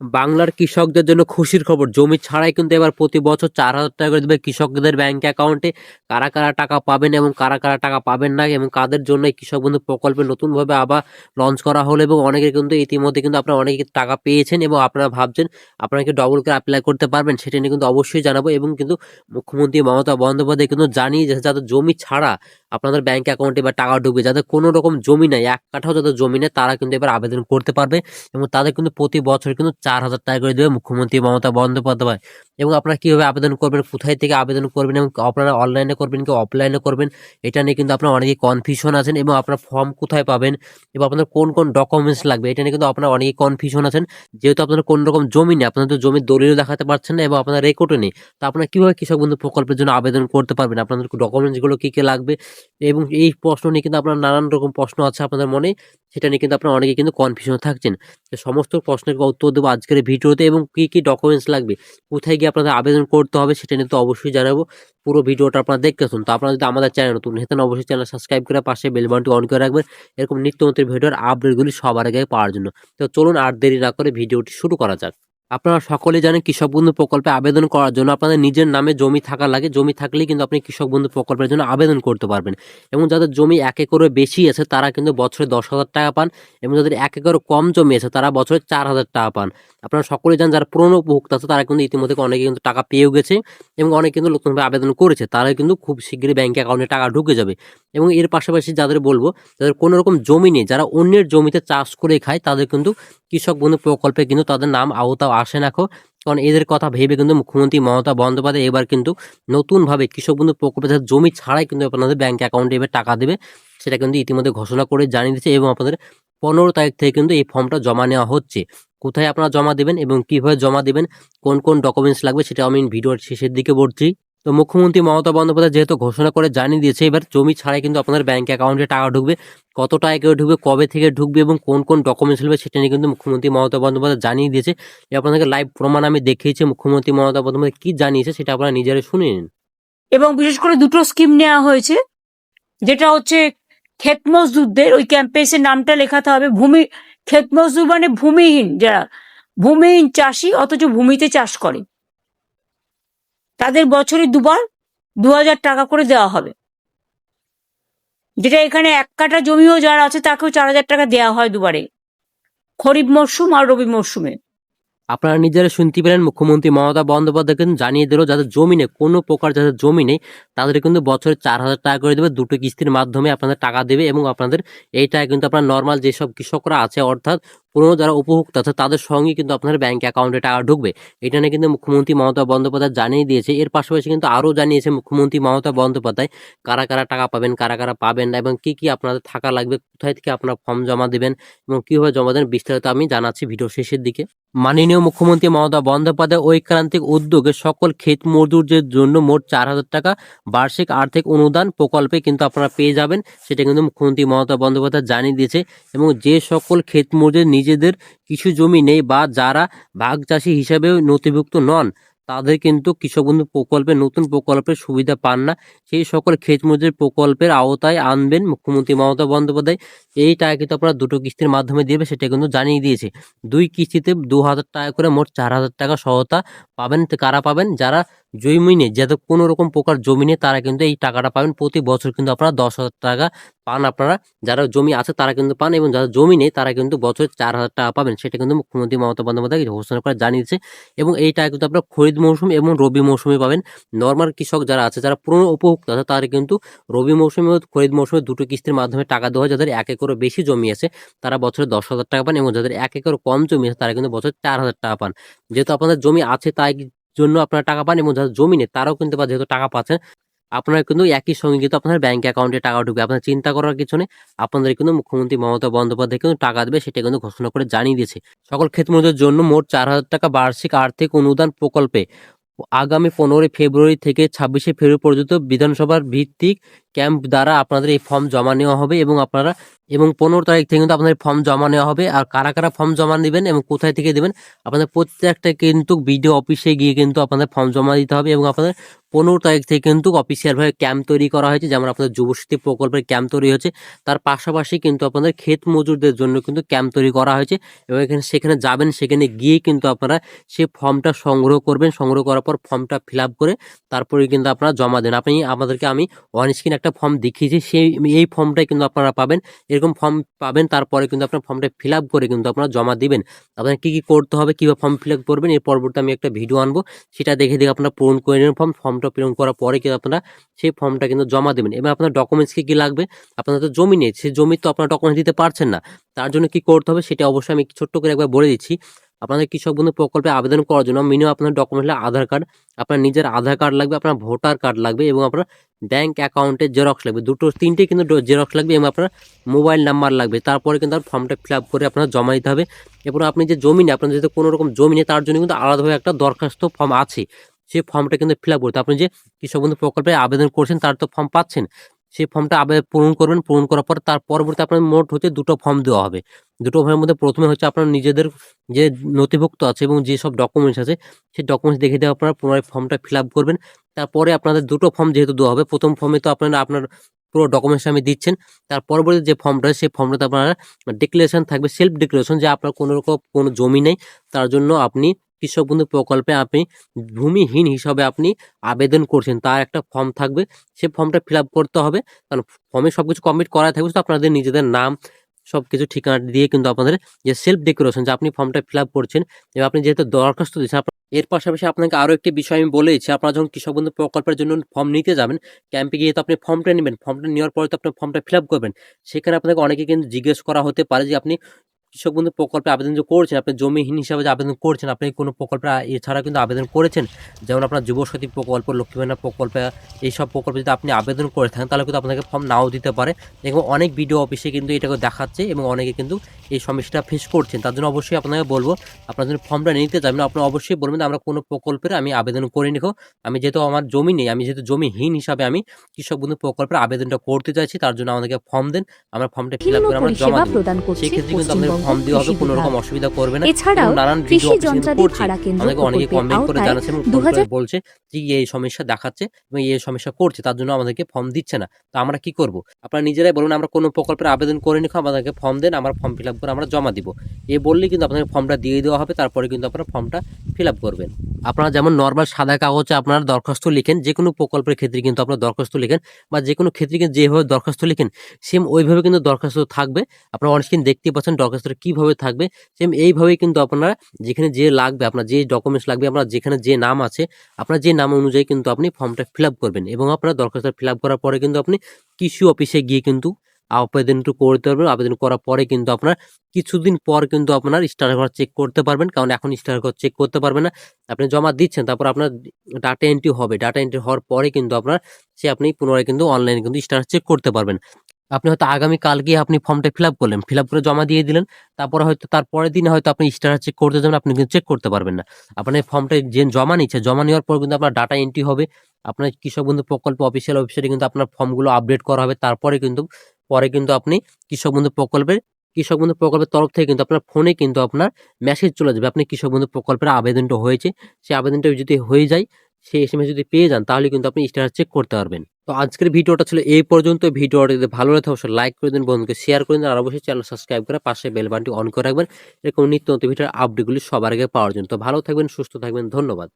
বাংলার কৃষকদের জন্য খুশির খবর, জমি ছাড়াই কিন্তু এবার প্রতি বছর 4,000 টাকা করে দেবে কৃষকদের ব্যাংক অ্যাকাউন্টে। কারা কারা টাকা পাবেন এবং কারা কারা টাকা পাবেন না এবং কাদের জন্য এই কৃষক বন্ধু প্রকল্পে নতুনভাবে আবার লঞ্চ করা হলো, এবং অনেকে কিন্তু ইতিমধ্যে কিন্তু আপনারা অনেকে টাকা পেয়েছেন এবং আপনারা ভাবছেন আপনারা কি ডবল করে অ্যাপ্লাই করতে পারবেন, সেটা নিয়ে কিন্তু অবশ্যই জানাবো। এবং কিন্তু মুখ্যমন্ত্রী মমতা বন্দ্যোপাধ্যায় কিন্তু জানিয়ে যে যাদের জমি ছাড়া আপনাদের ব্যাংক অ্যাকাউন্টে এবার টাকা ঢুকবে, যাদের কোনো রকম জমি নাই, এক কাঠাও যাদের জমি নেই, তারা কিন্তু এবার আবেদন করতে পারবে। এবং তাদের কিন্তু প্রতি বছর কিন্তু 4,000 টাকা করে দেবে মুখ্যমন্ত্রী মমতা বন্দ্যোপাধ্যায়। এবং আপনারা কিভাবে আবেদন করবেন, কোথায় থেকে আবেদন করবেন, এবং আপনারা অনলাইনে করবেন কি অফলাইনে করবেন, এটা নিয়ে কিন্তু আপনারা অনেকেই কনফিউশন আছেন। এবং আপনার ফর্ম কোথায় পাবেন এবং আপনাদের কোন কোন ডকুমেন্টস লাগবে, এটা নিয়ে কিন্তু আপনারা অনেকেই কনফিউশন আছেন। যেহেতু আপনাদের কোনো রকম জমি নেই, আপনাদের জমির দলিল দেখাতে পারছেন না এবং আপনার রেকর্ডও নেই, তো আপনারা কিভাবে কৃষক বন্ধু প্রকল্পের জন্য আবেদন করতে পারবেন, আপনাদের ডকুমেন্টস গুলো কি কি লাগবে। এবং এই প্রশ্ন নিয়ে কিন্তু আপনার নানান রকম প্রশ্ন আছে আপনাদের মনে, সেটা নিয়ে কিন্তু আপনারা অনেকে কিন্তু কনফিউশন থাকছেন। তো সমস্ত প্রশ্নের উত্তর দেবো আজকের এই ভিডিওতে, এবং কি কি ডকুমেন্টস লাগবে, কোথায় গিয়ে আপনাদের আবেদন করতে হবে, সেটা নিয়ে তো অবশ্যই জানাবো। পুরো ভিডিওটা আপনারা দেখতে শুন। তো আপনারা যদি আমাদের চ্যানেল নতুন হেতেন, অবশ্যই চ্যানেল সাবস্ক্রাইব করে পাশে বেল বাটনটি অন করে রাখবেন, এরকম নিত্য নতুন ভিডিওর আপডেটগুলি সবার আগে পাওয়ার জন্য। তো চলুন আর দেরি না করে ভিডিওটি শুরু করা যাক। আপনারা সকলেই জানেন কৃষক বন্ধু প্রকল্পে আবেদন করার জন্য আপনাদের নিজের নামে জমি থাকা লাগে। জমি থাকলেই কিন্তু আপনি কৃষক বন্ধু প্রকল্পের জন্য আবেদন করতে পারবেন। এবং যাদের জমি 1 একরের বেশি আছে তারা কিন্তু বছরে 10,000 টাকা পান, এবং যাদের 1 একরের কম জমি আছে তারা বছরে 4,000 টাকা পান। আপনারা সকলেই জানেন যারা পুরনো উপভোক্তা আছে তারা কিন্তু ইতিমধ্যে অনেকে কিন্তু টাকা পেয়েও গেছে, এবং অনেকে কিন্তু নতুনভাবে আবেদন করেছে, তারা কিন্তু খুব শীঘ্রই ব্যাংক অ্যাকাউন্টে টাকা ঢুকে যাবে। এবং এর পাশাপাশি যাদের বলবো, যাদের কোনো রকম জমি নেই, যারা অন্যের জমিতে চাষ করে খায়, তাদের কিন্তু কৃষক বন্ধু প্রকল্পে কিন্তু তাদের নাম আওতাও আসে না। কারণ এদের কথা ভেবে কিন্তু মুখ্যমন্ত্রী মমতা বন্দ্যোপাধ্যায় এবার কিন্তু নতুনভাবে কৃষক বন্ধু প্রকল্পে যাদের জমি ছাড়াই কিন্তু আপনাদের ব্যাংক অ্যাকাউন্টে এবার টাকা দেবে, সেটা কিন্তু ইতিমধ্যে ঘোষণা করে জানিয়ে দিচ্ছে। এবং আপনাদের 15 তারিখ থেকে কিন্তু এই ফর্মটা জমা নেওয়া হচ্ছে। কোথায় আপনারা জমা দেবেন এবং কিভাবে জমা দেবেন, কোন কোন ডকুমেন্টস লাগবে, সেটা আমি ভিডিওর শেষের দিকে বলছি। তো মুখ্যমন্ত্রী মমতা বন্দ্যোপাধ্যায় যেহেতু ঘোষণা করে জানিয়ে দিয়েছে এবার জমি ছাড়াই কিন্তু আপনাদের ব্যাংক অ্যাকাউন্টে টাকা ঢুকবে, কত টাকা করে ঢুকবে, কবে থেকে ঢুকবে এবং কোন কোন ডকুমেন্টস লাগবে, সেটা নিয়ে কিন্তু মুখ্যমন্ত্রী মমতা বন্দ্যোপাধ্যায় জানিয়ে দিয়েছে। আপনাদেরকে লাইভ প্রমাণ আমি দেখিয়েছি মুখ্যমন্ত্রী মমতা বন্দ্যোপাধ্যায় কি জানিয়েছে, সেটা আপনারা নিজেরা শুনে নিন। এবং বিশেষ করে দুটো স্কিম নেওয়া হয়েছে, যেটা হচ্ছে ক্ষেত মজদুরদের, ওই ক্যাম্পেসের নামটা লেখাতে হবে, ক্ষেত মজদুর মানে ভূমিহীন, যারা ভূমিহীন চাষি অথচ ভূমিতে চাষ করে, তাদের বছরে দুবার 2,000 টাকা করে দেওয়া হবে। যেটা এখানে 1 কাঠা জমিও যারা আছে তাকেও 4,000 টাকা দেওয়া হয় দুবারে, খরিফ মরশুম আর রবি মরশুমে। আপনারা নিজেরা শুনতে পেলেন, মুখ্যমন্ত্রী মমতা বন্দ্যোপাধ্যায় কিন্তু জানিয়ে দিল যাদের জমি নেই, কোনো প্রকার যাদের জমি নেই, তাদের কিন্তু বছরে 4,000 টাকা করে দেবে, দুটো কিস্তির মাধ্যমে আপনাদের টাকা দেবে। এবং আপনাদের এই টাকা কিন্তু আপনার নর্মাল যেসব কৃষকরা আছে, অর্থাৎ পুরনো যারা উপভোক্তা আছে, তাদের সঙ্গে কিন্তু আপনার ব্যাংক অ্যাকাউন্টে টাকা ঢুকবে। এটা নিয়ে কিন্তু মুখ্যমন্ত্রী মমতা বন্দ্যোপাধ্যায় জানিয়ে দিয়েছে। এর পাশাপাশি কিন্তু আরও জানিয়েছে মুখ্যমন্ত্রী মমতা বন্দ্যোপাধ্যায় কারা কারা টাকা পাবেন, কারা কারা পাবেন না, এবং কি কি আপনাদের থাকা লাগবে, কোথায় থেকে আপনারা ফর্ম জমা দেবেন এবং কিভাবে জমা দেন, বিস্তারিত আমি জানাচ্ছি ভিডিও শেষের দিকে। মাননীয় মুখ্যমন্ত্রী মমতা বন্দ্যোপাধ্যায় ঐক্রান্তিক উদ্যোগে সকল ক্ষেত মজদুরদের জন্য মোট 4,000 টাকা বার্ষিক আর্থিক অনুদান প্রকল্পে কিন্তু আপনারা পেয়ে যাবেন, সেটা কিন্তু মুখ্যমন্ত্রী মমতা বন্দ্যোপাধ্যায় জানিয়ে দিয়েছে। এবং যে সকল ক্ষেত মজদুর নিজেদের কিছু জমি নেই বা যারা ভাগ চাষি হিসাবেও নথিভুক্ত নন, তাদের কিন্তু কৃষক বন্ধু প্রকল্পে নতুন প্রকল্পের সুবিধা পান না, সেই সকল ক্ষেত মজুর প্রকল্পের আওতায় আনবেন মুখ্যমন্ত্রী মমতা বন্দ্যোপাধ্যায়। এই টাকা কিন্তু আপনারা দুটো কিস্তির মাধ্যমে দেবে, সেটা কিন্তু জানিয়ে দিয়েছে। 2 কিস্তিতে 2,000 টাকা করে মোট 4,000 টাকা সহায়তা পাবেন। তো কারা পাবেন, যারা জমি নেই, যাদের কোনো রকম প্রকার জমি নেই, তারা কিন্তু এই টাকাটা পাবেন। প্রতি বছর কিন্তু আপনারা 10,000 টাকা পান। আপনারা যারা জমি আছে তারা কিন্তু পান, এবং যারা জমি নেই তারা কিন্তু বছরে 4,000 টাকা পাবেন, সেটা কিন্তু মুখ্যমন্ত্রী মমতা বন্দ্যোপাধ্যায় ঘোষণা করে জানিয়েছে। এবং এই টাকা কিন্তু আপনারা খরিদ মৌসুম এবং রবি মৌসুমে পাবেন। নর্মাল কৃষক যারা আছে, যারা পুরনো উপভোক্তা আছে, তারা কিন্তু রবি মৌসুমে ও খরিদ মৌসুমে দুটো কিস্তির মাধ্যমে টাকা দেওয়া হয়। যাদের 1 একরের বেশি জমি আছে তারা বছরে 10,000 টাকা পান, এবং যাদের 1 একর কম জমি আছে তারা কিন্তু বছরে 4,000 টাকা পান। যেহেতু আপনাদের জমি আছে তাই জন্য আপনারা টাকা পান, এবং যাদের জমি নেই তারাও কিন্তু যেহেতু টাকা পাচ্ছেন, আপনারা কিন্তু একই সঙ্গে কিন্তু আপনার ব্যাংক অ্যাকাউন্টে টাকা ঢুকবে। আপনার চিন্তা করার কিছু নেই, আপনাদের কিন্তু মুখ্যমন্ত্রী মমতা বন্দ্যোপাধ্যায় কিন্তু টাকা দেবে, সেটা কিন্তু ঘোষণা করে জানিয়ে দিয়েছে। সকল ক্ষেতমজুরের জন্য মোট 4,000 টাকা বার্ষিক আর্থিক অনুদান প্রকল্পে আগামী 15 ফেব্রুয়ারি থেকে 26 ফেব্রুয়ারি পর্যন্ত বিধানসভার ভিত্তিক ক্যাম্প দ্বারা আপনাদের এই ফর্ম জমা নেওয়া হবে এবং আপনারা এবং 15 তারিখ থেকে কিন্তু আপনাদের ফর্ম জমা নেওয়া হবে। আর কারা কারা ফর্ম জমা নেবেন এবং কোথায় থেকে দেবেন, আপনাদের প্রত্যেকটা কিন্তু বিডিও অফিসে গিয়ে কিন্তু আপনাদের ফর্ম জমা দিতে হবে এবং আপনাদের 15 তারিখ থেকে কিন্তু অফিসিয়ালভাবে ক্যাম্প তৈরি করা হয়েছে। যেমন আপনাদের যুবশক্তি প্রকল্পের ক্যাম্প তৈরি হয়েছে, তার পাশাপাশি কিন্তু আপনাদের ক্ষেত মজুরদের জন্য কিন্তু ক্যাম্প তৈরি করা হয়েছে এবং সেখানে যাবেন, সেখানে গিয়ে কিন্তু আপনারা সেই ফর্মটা সংগ্রহ করবেন। সংগ্রহ করার পর ফর্মটা ফিল আপ করে তারপরে কিন্তু আপনারা জমা দেন। আমাদেরকে আমি অন স্ক্রিন একটা ফর্ম দেখিয়েছি, এই ফর্মটাই কিন্তু আপনারা পাবেন। এরকম ফর্ম পাবেন, তারপরে কিন্তু আপনার ফর্মটা ফিল আপ করে কিন্তু আপনারা জমা দিবেন। আপনার কি কি করতে হবে, কিভাবে ফর্ম ফিল আপ করবেন, এর পরবর্তী আমি একটা ভিডিও আনবো, সেটা দেখে আপনারা পূরণ করে নেবেন। ফর্মটা পূরণ করার পরে কিন্তু আপনারা সেই ফর্মটা কিন্তু জমা দেবেন। এবার আপনার ডকুমেন্টস কি লাগবে, আপনাদের তো জমি নেই, সেই জমি তো আপনারা ডকুমেন্টস দিতে পারছেন না। তার জন্য কি করতে হবে সেটা অবশ্যই আমি ছোট্ট করে একবার বলে দিচ্ছি। আপনাদের কৃষক বন্ধু প্রকল্পে আবেদন করার জন্য মিনিমাম আপনার ডকুমেন্ট হলো আধার কার্ড, আপনার নিজের আধার কার্ড লাগবে, আপনার ভোটার কার্ড লাগবে এবং আপনার ব্যাংক অ্যাকাউন্টের জেরক্স লাগবে। তিনটে কিন্তু জেরক্স লাগবে এবং আপনার মোবাইল নাম্বার লাগবে। তারপরে কিন্তু ফর্মটা ফিল আপ করে আপনার জমা দিতে হবে। এরপর আপনি যে জমি নেই, আপনার যদি কোনো রকম জমি নেই, তার জন্য কিন্তু আলাদাভাবে একটা দরখাস্ত ফর্ম আছে, সেই ফর্মটা কিন্তু ফিল আপ করতে। আপনি যে কৃষক বন্ধু প্রকল্পে আবেদন করছেন তার তো ফর্ম পাচ্ছেন, সেই ফর্মটা পূরণ করবেন। পূরণ করার পর তার পরবর্তী আপনার মোট হচ্ছে দুটো ফর্ম দেওয়া হবে। দুটো ফর্মের মধ্যে প্রথমে হচ্ছে আপনার নিজেদের যে নথিভুক্ত আছে এবং যেসব ডকুমেন্টস আছে সেই ডকুমেন্টস দেখে দিয়ে আপনারা পুনরায় ফর্মটা ফিল আপ করবেন। তারপরে আপনাদের দুটো ফর্ম যেহেতু দেওয়া হবে, প্রথম ফর্মে তো আপনার পুরো ডকুমেন্টস আমি দিচ্ছেন, তার পরবর্তী যে ফর্মটা সেই ফর্মটাতে আপনারা ডিক্লারেশন থাকবে, সেলফ ডিক্লারেশন, যে আপনার কোনো রকম কোনো জমি নেই, তার জন্য আপনি কৃষক বন্ধু প্রকল্পে আপনি ভূমিহীন হিসাবে আপনি আবেদন করছেন, তার একটা ফর্ম থাকবে, সেই ফর্মটা ফিল আপ করতে হবে। কারণ ফর্মে সবকিছু কমপ্লিট করা থাকবে, তো আপনাদের নিজেদের নাম সবকিছু ঠিকানা দিয়ে কিন্তু আপনাদের যে সেলফ ডিক্লারেশন, যে আপনি ফর্মটা ফিল আপ করছেন এবং আপনি যেহেতু দরখাস্ত দিচ্ছেন, এর পাশাপাশি আপনাকে আরো একটি বিষয় আমি বলে দিচ্ছি। আপনারা যখন কৃষক বন্ধু প্রকল্পের জন্য ফর্ম নিতে যাবেন, ক্যাম্পে গিয়ে তো আপনি ফর্মটা নেবেন, ফর্মটা নেওয়ার পরে তো আপনি ফর্মটা ফিল আপ করবেন। সেখানে আপনাকে অনেকে কিন্তু জিজ্ঞেস করা হতে পারে যে আপনি কৃষক বন্ধু প্রকল্পে আবেদন যে করছেন, আপনি জমিহীন হিসাবে যে আবেদন করছেন, আপনি কোনো প্রকল্পে এছাড়া কিন্তু আবেদন করেছেন, যেমন আপনার যুবশক্তি প্রকল্প, লক্ষ্মী ভান্ডার প্রকল্পে, এইসব প্রকল্পে যদি আপনি আবেদন করে থাকেন তাহলে কিন্তু আপনাকে ফর্ম নাও দিতে পারে। এবং অনেক বিডিও অফিসে কিন্তু এটাকে দেখাচ্ছে এবং অনেকে কিন্তু এই সমস্যাটা ফেস করছেন। তার জন্য অবশ্যই আপনাকে বলবো, আপনার জন্য ফর্মটা নিতে যাবেন, আপনারা অবশ্যই বলবেন আমরা কোনো প্রকল্পের আমি আবেদন করে নিখো, আমি যেহেতু আমার জমি নেই, আমি যেহেতু জমিহীন হিসাবে আমি কৃষক বন্ধু প্রকল্পের আবেদনটা করতে চাইছি, তার জন্য আমাদেরকে ফর্ম দেন, আমরা ফর্মটা ফিল আপ করে আমরা জমা দেব। সেই ক্ষেত্রে কিন্তু আপনাদের ফর্ম দেওয়া হবে, কোনো রকম অসুবিধা করবে না। এছাড়াও নানান কৃষি যন্ত্রাদি ভাড়া কেন্দ্র আমাকে অনেকে কমেন্ট করে জানাচ্ছে এবং ফোন করে বলছে যে এই সমস্যা দেখাচ্ছে এবং এই সমস্যা করছে, তার জন্য আমাদেরকে ফর্ম দিচ্ছে না। তো আমরা কি করব? আপনারা নিজেরাই বলুন, আমরা কোনো প্রকল্পের আবেদন করে নিখো, আমাদেরকে ফর্ম দেন, আমরা ফর্ম ফিল আপ করে আমরা জমা দিব। এ বললেই কিন্তু আপনাকে ফর্মটা দিয়ে দেওয়া হবে, তারপরে কিন্তু আপনারা ফর্মটা ফিল আপ করবেন। আপনারা যেমন নর্মাল সাদা কাগজে আপনারা দরখাস্ত লিখেন, যে কোনো প্রকল্পের ক্ষেত্রে কিন্তু আপনারা দরখাস্ত লিখেন, বা যে কোনো ক্ষেত্রে কিন্তু যেভাবে দরখাস্ত লিখেন সেম ওইভাবে কিন্তু দরখাস্ত থাকবে। আপনারা অন স্ক্রিন দেখতে পাচ্ছেন দরখাস্তটা কিভাবে থাকবে, সেম এইভাবেই কিন্তু আপনারা যেখানে যে লাগবে, আপনার যে ডকুমেন্টস লাগবে, আপনার যেখানে যে নাম আছে, আপনার যে নাম অনুযায়ী কিন্তু আপনি ফর্মটা ফিল আপ করবেন এবং আপনার দরখাস্তটা ফিল আপ করার পরে কিন্তু আপনি কৃষি অফিসে গিয়ে কিন্তু আবেদনটা করতে পারবেন। আবেদন করার পরে কিন্তু আপনার কিছুদিন পর কিন্তু আপনার স্টার ঘর চেক করতে পারবেন, কারণ এখন স্টার ঘর চেক করতে পারবেন না। আপনি জমা দিচ্ছেন, তারপর আপনার ডাটা এন্ট্রি হবে, ডাটা এন্ট্রি হওয়ার পরে কিন্তু আপনার আপনি পুনরায় কিন্তু অনলাইনে কিন্তু স্টার চেক করতে পারবেন। আপনি হয়তো আগামী কালকে আপনি ফর্মটা ফিল আপ করলেন, ফিল আপ করে জমা দিয়ে দিলেন, তারপরে হয়তো তার পরের দিনে হয়তো আপনি স্টার চেক করতে যাবেন, আপনি কিন্তু চেক করতে পারবেন না। আপনার ফর্মটা যে জমা নিচ্ছে, জমা নেওয়ার পর কিন্তু আপনার ডাটা এন্ট্রি হবে, আপনার কৃষক বন্ধু প্রকল্প অফিসিয়াল ওয়েবসাইটে কিন্তু আপনার ফর্মগুলো আপডেট করা হবে। তারপরে কিন্তু আপনি কৃষক বন্ধু প্রকল্পের তরফ থেকে কিন্তু আপনার ফোনে কিন্তু আপনার মেসেজ চলে যাবে, আপনি কৃষক বন্ধু প্রকল্পের আবেদনটা হয়েছে, সেই আবেদনটা যদি হয়ে যায়, সেই এসএমএস যদি পেয়ে যান, তাহলে কিন্তু আপনি স্ট্যাটাস চেক করতে পারবেন। তো আজকের ভিডিওটা ছিল এই পর্যন্ত। ভিডিওটা যদি ভালো লাগে অবশ্যই লাইক করে দিন, বন্ধুকে শেয়ার করে দিন, আর অবশ্যই চ্যানেল সাবস্ক্রাইব করে পাশে বেল বাটনটি অন করে রাখবেন, এরকম নিত্য নতুন ভিডিওর আপডেটগুলি সবার আগে পাওয়ার জন্য। তো ভালো থাকবেন, সুস্থ থাকবেন, ধন্যবাদ।